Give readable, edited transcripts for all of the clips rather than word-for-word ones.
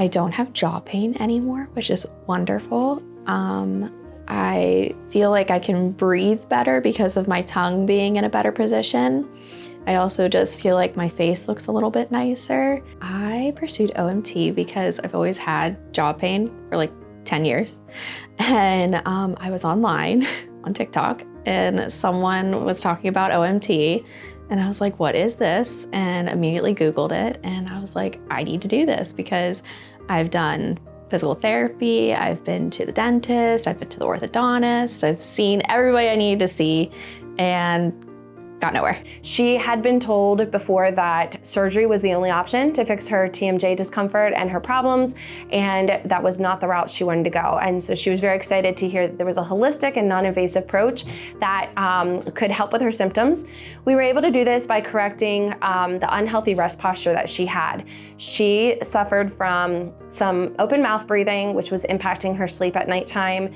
I don't have jaw pain anymore, which is wonderful. I feel like I can breathe better because of my tongue being in a better position. I also just feel like my face looks a little bit nicer. I pursued OMT because I've always had jaw pain for like 10 years. And I was online on TikTok and someone was talking about OMT and I was like, what is this? And immediately Googled it and I was like, I need to do this because I've done physical therapy, I've been to the dentist, I've been to the orthodontist, I've seen everybody I needed to see and got nowhere. She had been told before that surgery was the only option to fix her TMJ discomfort and her problems, and that was not the route she wanted to go. And so she was very excited to hear that there was a holistic and non-invasive approach that could help with her symptoms. We were able to do this by correcting the unhealthy rest posture that she had. She suffered from some open mouth breathing, which was impacting her sleep at nighttime.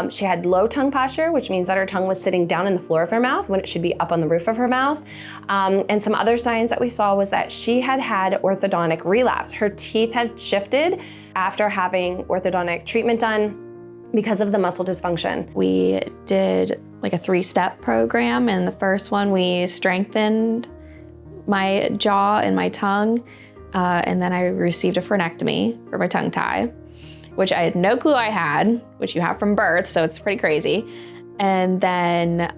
She had low tongue posture, which means that her tongue was sitting down in the floor of her mouth when it should be up on the roof of her mouth. And some other signs that we saw was that she had orthodontic relapse. Her teeth had shifted after having orthodontic treatment done because of the muscle dysfunction. We did like a 3-step program, and the first one we strengthened my jaw and my tongue, and then I received a frenectomy for my tongue tie, which I had no clue I had, which you have from birth, so it's pretty crazy. And then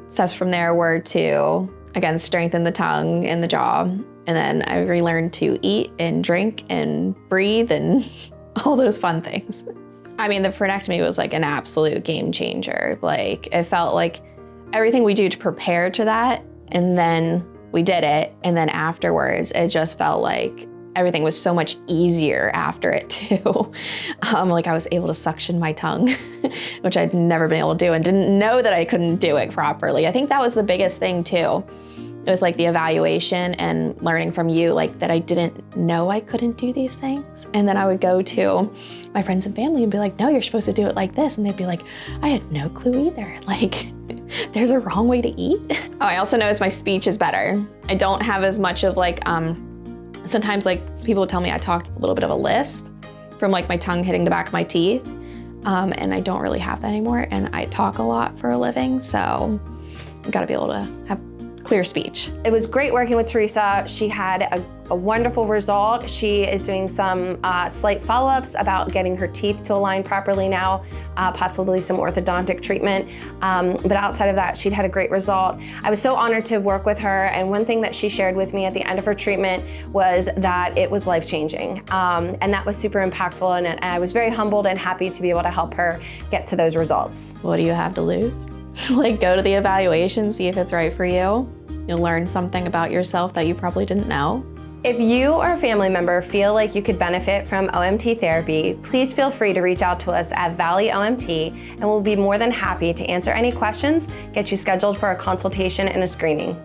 steps from there were to, again, strengthen the tongue and the jaw. And then I relearned to eat and drink and breathe and all those fun things. I mean, the frenectomy was like an absolute game changer. Like, it felt like everything we do to prepare to that, and then we did it. And then afterwards, it just felt like everything was so much easier after it too. Like I was able to suction my tongue, which I'd never been able to do and didn't know that I couldn't do it properly. I think that was the biggest thing too, with like the evaluation and learning from you, like that I didn't know I couldn't do these things. And then I would go to my friends and family and be like, no, you're supposed to do it like this. And they'd be like, I had no clue either. Like, there's a wrong way to eat. Oh, I also noticed my speech is better. I don't have as much of like, sometimes like people would tell me I talked a little bit of a lisp from like my tongue hitting the back of my teeth. And I don't really have that anymore. And I talk a lot for a living. So I've got to be able to have clear speech. It was great working with Teresa. She had a wonderful result. She is doing some slight follow-ups about getting her teeth to align properly now, possibly some orthodontic treatment. But outside of that, she'd had a great result. I was so honored to work with her, and one thing that she shared with me at the end of her treatment was that it was life-changing. And that was super impactful, and I was very humbled and happy to be able to help her get to those results. What do you have to lose? Like, go to the evaluation, see if it's right for you. You'll learn something about yourself that you probably didn't know. If you or a family member feel like you could benefit from OMT therapy, please feel free to reach out to us at Valley OMT, and we'll be more than happy to answer any questions, get you scheduled for a consultation and a screening.